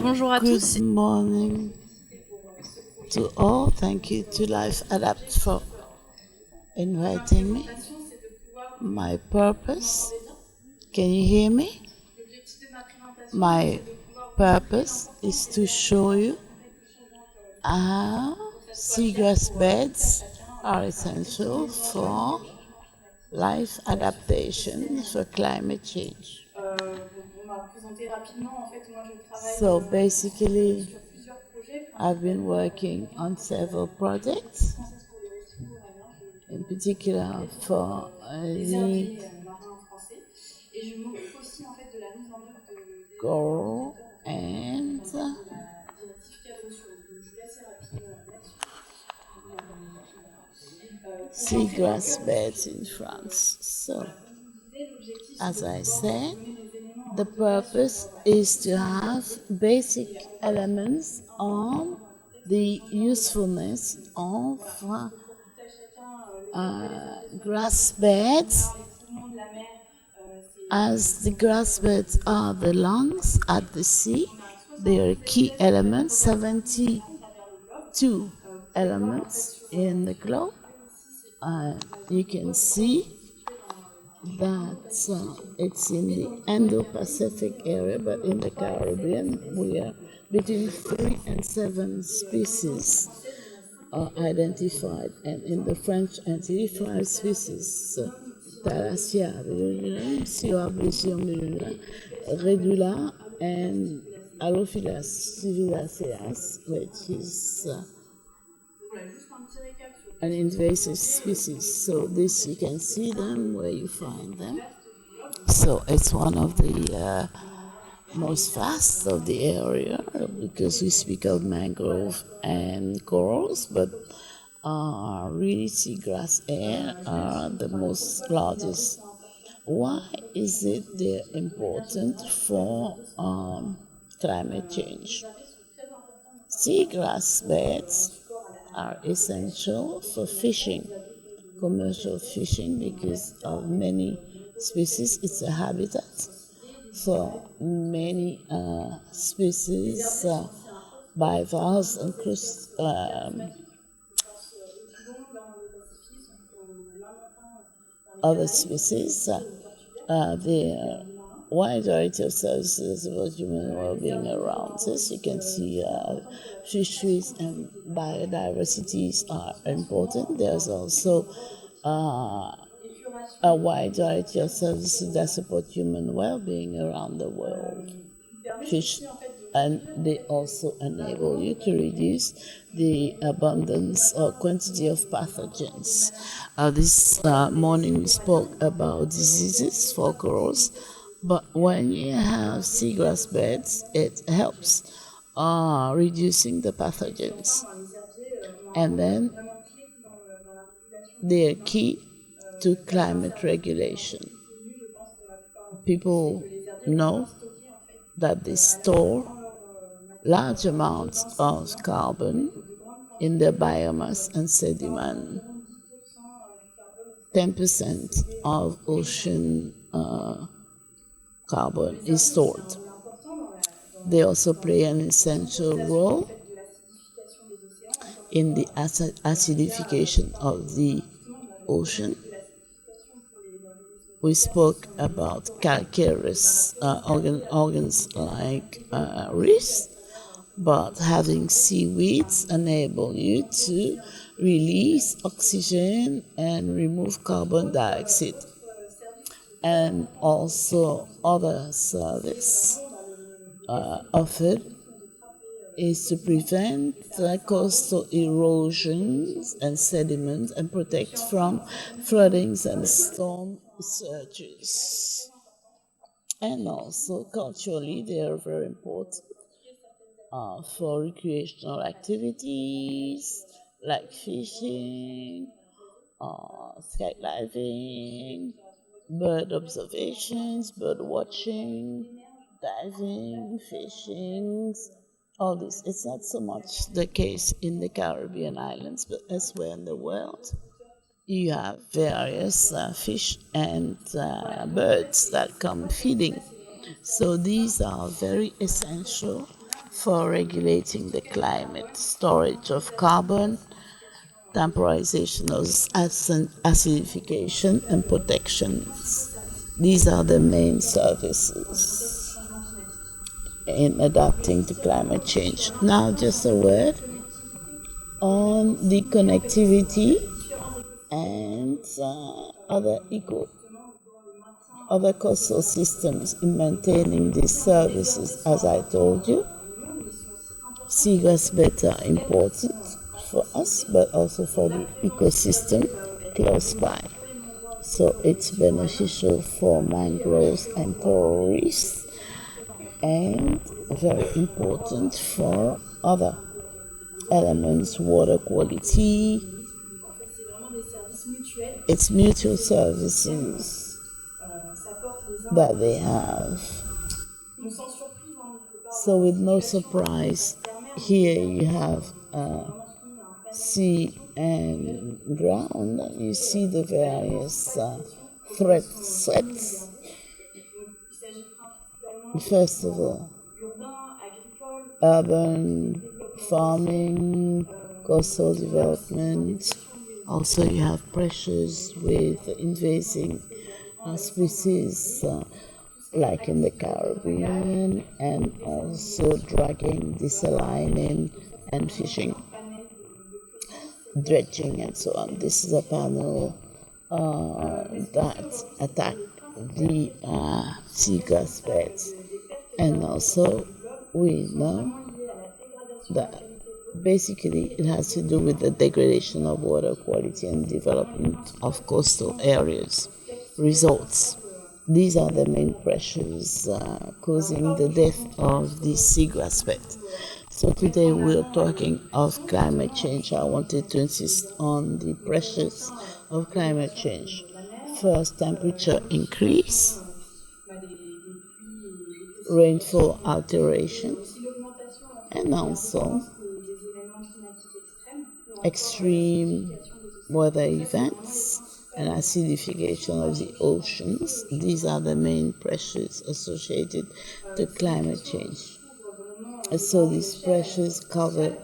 Bonjour à tous. Good morning to all. Thank you to Life Adapt for inviting me. My purpose, can you hear me? My purpose is to show you how seagrass beds are essential for life adaptation for climate change. So basically, I've been working on several projects, in particular for the coral and seagrass beds in France. So, as I said, the purpose is to have basic elements on the usefulness of grass beds, as the grass beds are the lungs at the sea. They are key elements, 72 elements in the globe. You can see that it's in the Indo-Pacific area, but in the Caribbean, we are between 3 and 7 species are identified, and in the French Antilles, 5 species. Thalassia, Redula, and Alophilas civilaceas, which is an invasive species. So this, you can see them where you find them. So it's one of the most vast of the area, because we speak of mangrove and corals, but really seagrass air are the most largest. Why is it they're important for climate change? Seagrass beds are essential for fishing, commercial fishing, because of many species. It's a habitat for many species, bivalves and other species. The wide variety of services about human well-being around this. You can see fisheries and biodiversities are important. There's also a wide variety of services that support human well-being around the world. Fish, and they also enable you to reduce the abundance or quantity of pathogens. This morning we spoke about diseases for corals, but when you have seagrass beds, it helps reducing the pathogens. And then they are key to climate regulation. People know that they store large amounts of carbon in their biomass and sediment. 10% of ocean carbon is stored. They also play an essential role in the acidification of the ocean. We spoke about calcareous organs like reefs, but having seaweeds enable you to release oxygen and remove carbon dioxide. And also other service offered is to prevent coastal erosions and sediment and protect from floodings and storm surges. And also culturally, they are very important for recreational activities like fishing, skydiving, bird observations, bird watching, diving, fishing, all this. It's not so much the case in the Caribbean islands, but elsewhere in the world, you have various fish and birds that come feeding. So these are very essential for regulating the climate, storage of carbon, temporization of acidification, and protections. These are the main services in adapting to climate change. Now, just a word on the connectivity and other coastal systems in maintaining these services. As I told you, seagrass beds are important for us, but also for the ecosystem close by. So it's beneficial for mangroves and coral reefs, and very important for other elements, water quality. It's mutual services that they have. So with no surprise, here you have sea and ground. You see the various threat sets. First of all, urban farming, coastal development. Also, you have pressures with invasive species like in the Caribbean, and also dragging, desalining, and fishing, dredging, and so on. This is a panel that attack the seagrass beds. And also, we know that basically it has to do with the degradation of water quality and development of coastal areas. Results. These are the main pressures causing the death of the seagrass bed. So today we're talking of climate change. I wanted to insist on the pressures of climate change. First, temperature increase, rainfall alteration, and also extreme weather events and acidification of the oceans. These are the main pressures associated to climate change. So these pressures cover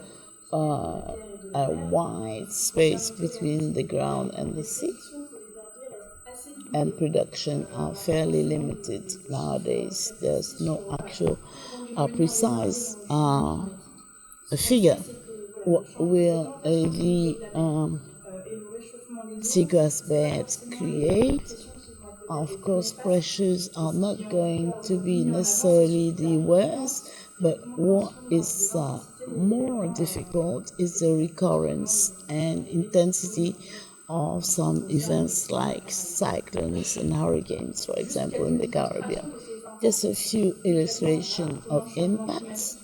a wide space between the ground and the sea, and production are fairly limited nowadays. There's no actual precise figure what will the seagrass beds create. Of course, pressures are not going to be necessarily the worst, but what is more difficult is the recurrence and intensity of some events like cyclones and hurricanes, for example, in the Caribbean. Just a few illustrations of impacts.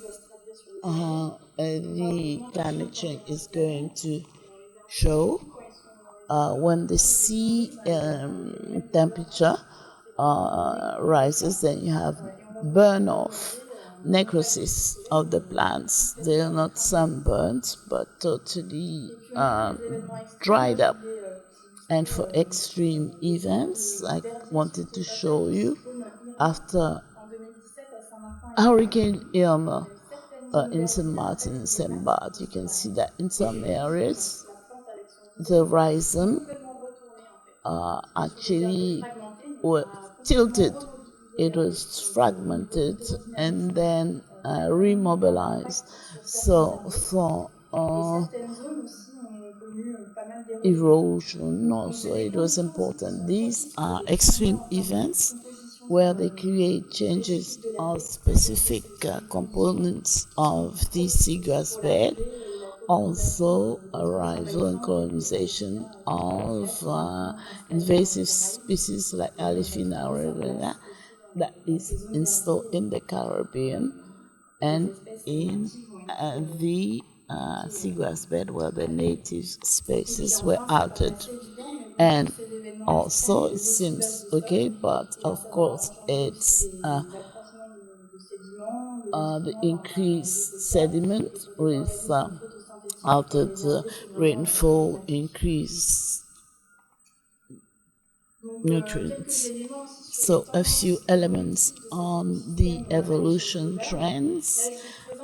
The climate change is going to show when the sea temperature rises, then you have burn off, necrosis of the plants. They are not sunburnt, but totally dried up. And for extreme events, I wanted to show you after Hurricane Irma in St. Martin and St. Barth, you can see that in some areas the rhizome actually were tilted. It was fragmented and then remobilized. So for erosion also it was important. These are extreme events where they create changes of specific components of the seagrass bed. Also, arrival and colonization of invasive species like Alifina aureliana that is installed in the Caribbean and in the seagrass bed where the native species were altered. And also, it seems okay, but of course, it's the increased sediment with altered rainfall, increased nutrients. So a few elements on the evolution trends.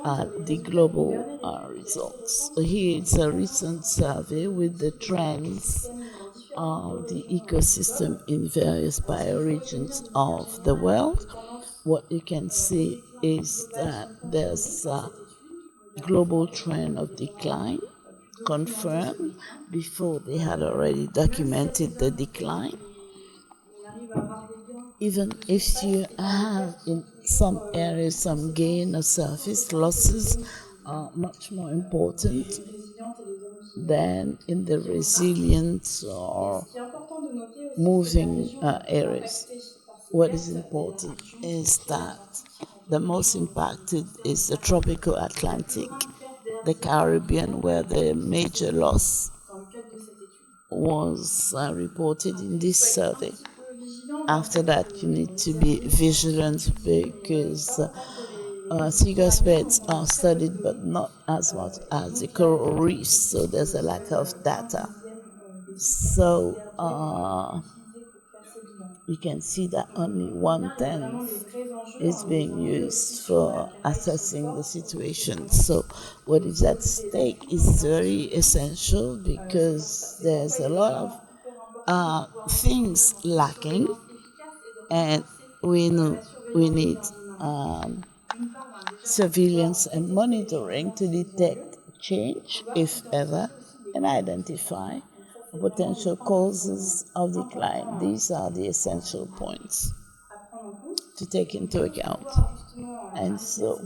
at the global results. Here it's a recent survey with the trends of the ecosystem in various bioregions of the world. What you can see is that there's a global trend of decline confirmed before they had already documented the decline. Even if you have in some areas some gain or surface losses are much more important than in the resilient or moving areas. What is important is that the most impacted is the tropical Atlantic, the Caribbean, where the major loss was reported in this survey. After that, you need to be vigilant because seagrass beds are studied, but not as much as the coral reefs, so there's a lack of data. So you can see that only 1/10 is being used for assessing the situation. So what is at stake is very essential because there's a lot of things lacking, and we need surveillance and monitoring to detect change, if ever, and identify potential causes of decline. These are the essential points to take into account. And so,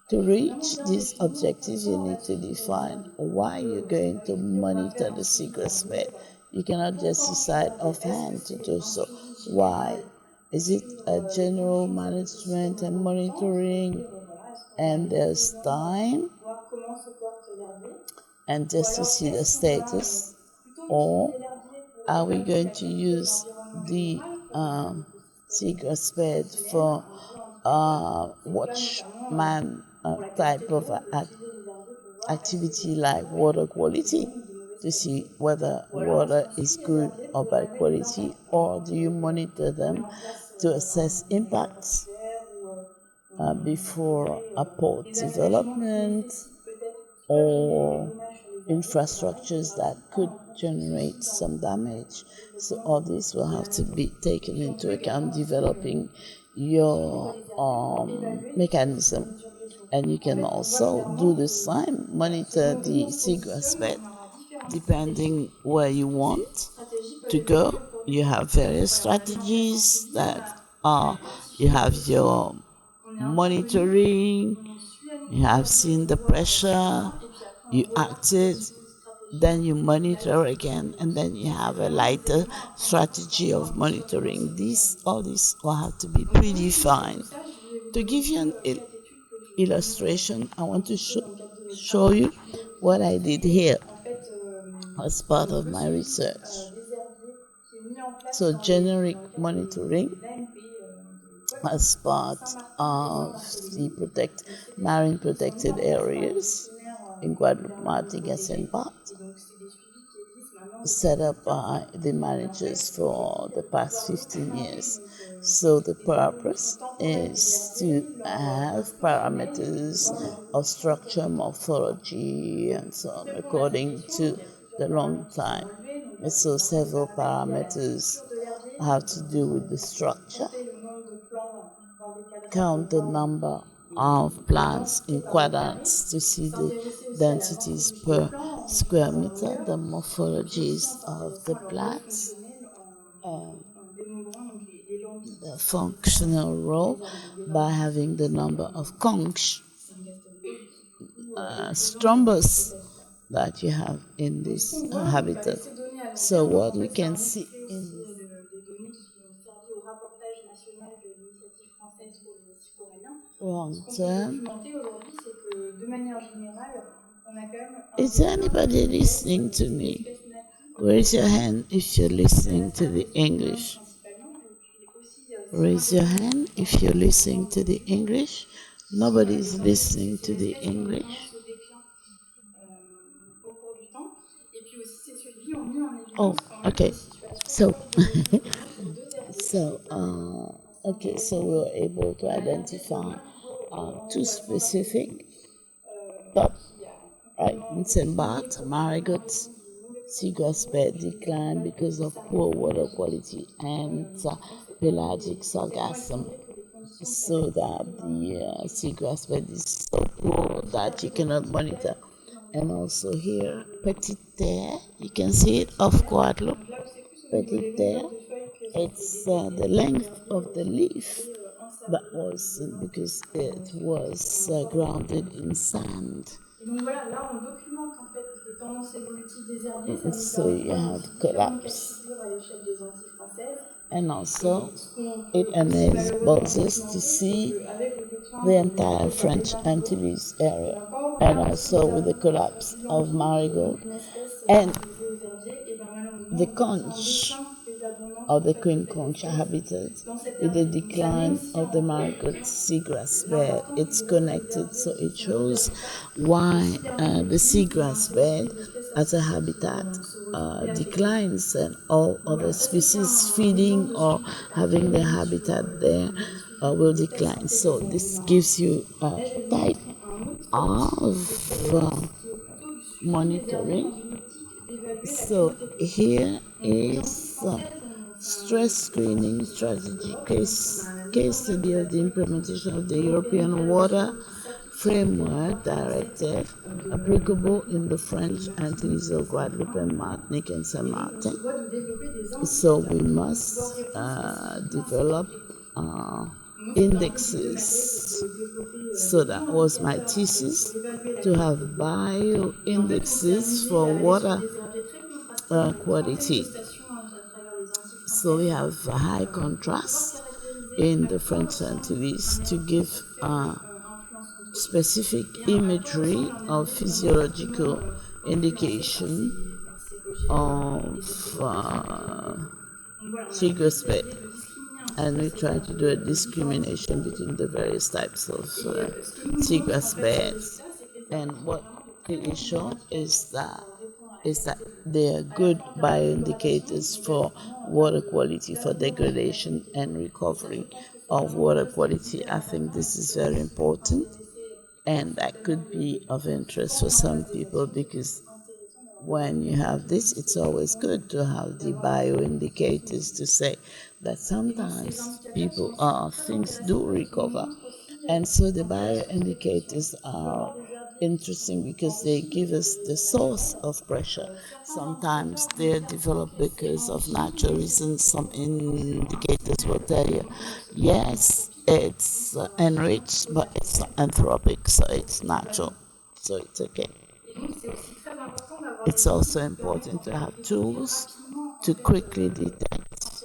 to reach these objectives, you need to define why you're going to monitor the seagrass bed. You cannot just decide offhand to do so. Why? Is it a general management and monitoring, and there's time, and just to see the status? Or are we going to use the seagrass bed for watchman type of activity like water quality, to see whether water is good or bad quality, or do you monitor them to assess impacts before a port development or infrastructures that could generate some damage? So all this will have to be taken into account developing your mechanism. And you can also do the same, monitor the seagrass bed depending where you want to go. You have various strategies that are, you have your monitoring, you have seen the pressure, you acted, then you monitor again, and then you have a lighter strategy of monitoring. All this will have to be predefined. To give you an illustration, I want to show you what I did here as part of my research. So generic monitoring as part of the marine protected areas in Guadeloupe, Martinique, and Part, set up by the managers for the past 15 years. So the purpose is to have parameters of structure, morphology, and so on, according to the long time. And so several parameters have to do with the structure, count the number of plants in quadrants to see the densities per square meter, the morphologies of the plants, and the functional role by having the number of conchs, strombus that you have in this habitat. So what we can see in long term. Is anybody listening to me? Raise your hand if you're listening to the English. Raise your hand if you're listening to the English. Nobody's listening to the English. Oh, okay. So, so we were able to identify too specific, but right in St. Bart, Marigot's seagrass bed decline because of poor water quality and pelagic sargassum, so that the seagrass bed is so poor that you cannot monitor. And also here, Petite Terre, you can see it off Guadeloupe. Petite Terre, it's the length of the leaf that was because it was grounded in sand. So you have collapse. And also, it enables us to see the entire French Antilles area, and also with the collapse of marigold and the conch of the queen conch habitat with the decline of the marigold seagrass bed. It's connected, so it shows why the seagrass bed as a habitat declines, and all other species feeding or having their habitat there will decline. So this gives you a type of monitoring. So here is stress screening strategy case study of the implementation of the European Water Framework Directive applicable in the French Antilles of Guadeloupe and Martinique and Saint Martin. So we must develop indexes. So that was my thesis, to have bio indexes for water quality. So we have a high contrast in the French Antilles to give specific imagery of physiological indication of seagrass bed. And we try to do a discrimination between the various types of seagrass beds. And what it is shown is that they are good bioindicators for water quality, for degradation and recovery of water quality. I think this is very important, and that could be of interest for some people, because when you have this, it's always good to have the bioindicators to say that sometimes things do recover. And so the bioindicators are interesting because they give us the source of pressure. Sometimes they're developed because of natural reasons. Some indicators will tell you, yes, it's enriched, but it's not anthropic, so it's natural, so it's okay. It's also important to have tools to quickly detect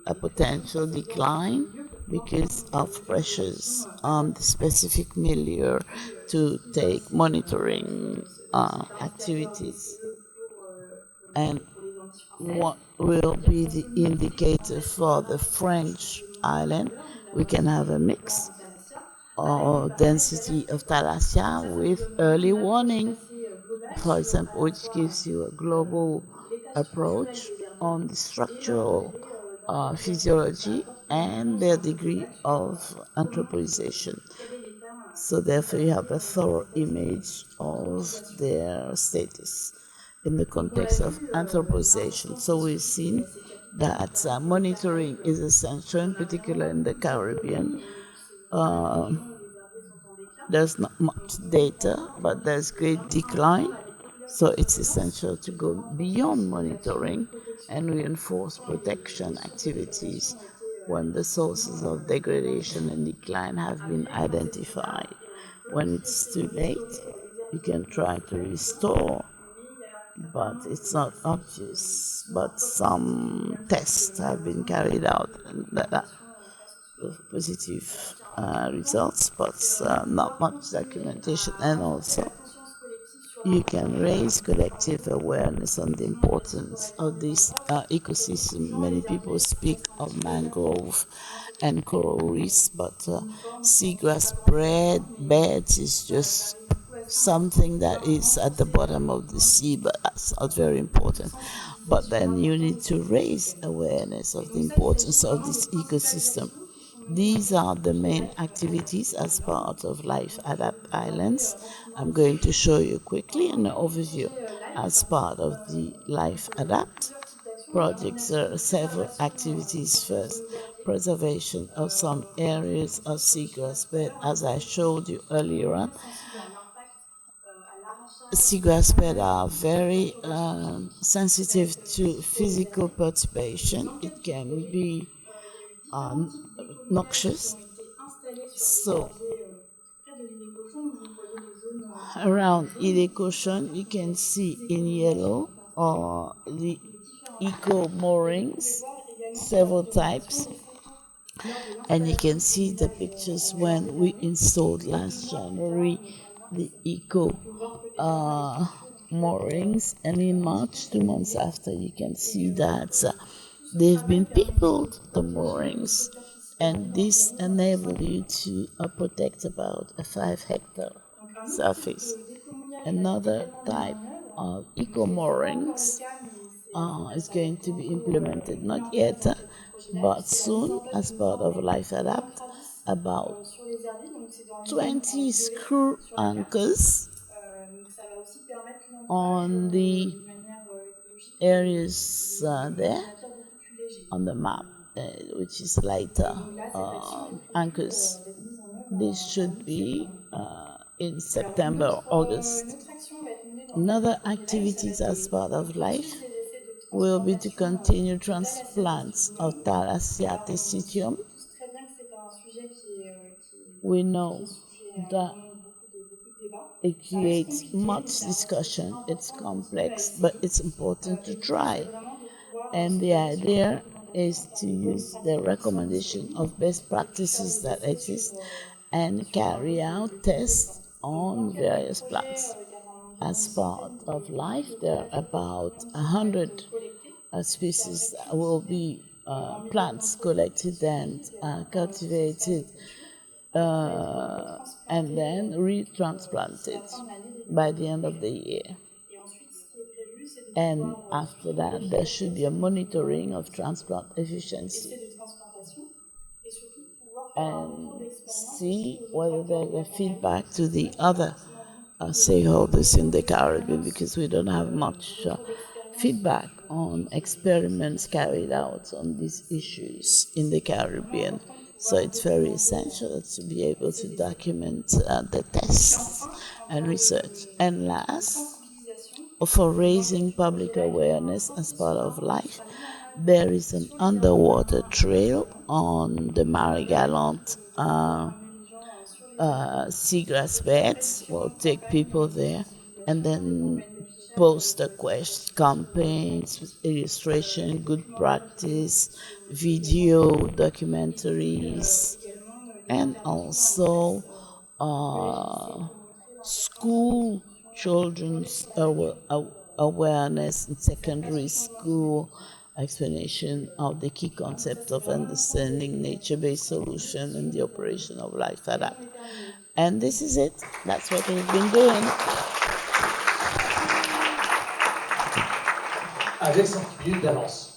a potential decline because of pressures on the specific milieu, to take monitoring activities. And what will be the indicator for the French island? We can have a mix or density of thalassia with early warning, for example, which gives you a global approach on the structural physiology and their degree of anthropization. So therefore you have a thorough image of their status in the context of anthropization. So we've seen that monitoring is essential, in particular in the Caribbean. There's not much data, but there's great decline. So it's essential to go beyond monitoring and reinforce protection activities when the sources of degradation and decline have been identified. When it's too late, you can try to restore, but it's not obvious. But some tests have been carried out and that positive results, but not much documentation. And also, you can raise collective awareness on the importance of this ecosystem. Many people speak of mangrove and coral reefs, but seagrass beds is just something that is at the bottom of the sea, but that's not very important. But then you need to raise awareness of the importance of this ecosystem. These are the main activities as part of Life Adapt Islands. I'm going to show you quickly an overview. As part of the Life Adapt projects, there are several activities. First, preservation of some areas of seagrass bed, as I showed you earlier on. Seagrass beds are very sensitive to physical perturbation. It can be noxious. So, around Ile Cochon, you can see in yellow the eco moorings, several types, and you can see the pictures when we installed last January the eco moorings, and in March, 2 months after, you can see that they've been peopled, the moorings, and this enables you to protect about a 5-hectare surface. Another type of eco moorings is going to be implemented, not yet, but soon, as part of Life Adapt. About 20 screw anchors on the areas there on the map, which is lighter anchors. This should be in September or August. Another activities as part of Life will be to continue transplants of Thalassia tessitium. We know that it creates much discussion. It's complex, but it's important to try. And the idea is to use the recommendation of best practices that exist and carry out tests on various plants. As part of Life, there are about 100 species that will be plants collected and cultivated and then retransplanted by the end of the year. And after that, there should be a monitoring of transplant efficiency and see whether there's a feedback to the other stakeholders in the Caribbean, because we don't have much feedback on experiments carried out on these issues in the Caribbean. So it's very essential to be able to document the tests and research. And last, for raising public awareness as part of Life, there is an underwater trail on the Marie Galante seagrass beds. We'll take people there and then post a quest campaigns with illustration, good practice, video, documentaries, and also school children's awareness in secondary school, explanation of the key concept of understanding nature-based solution in the operation of Life Adapt. And this is it. That's what we've been doing. Avec 5 minutes d'avance.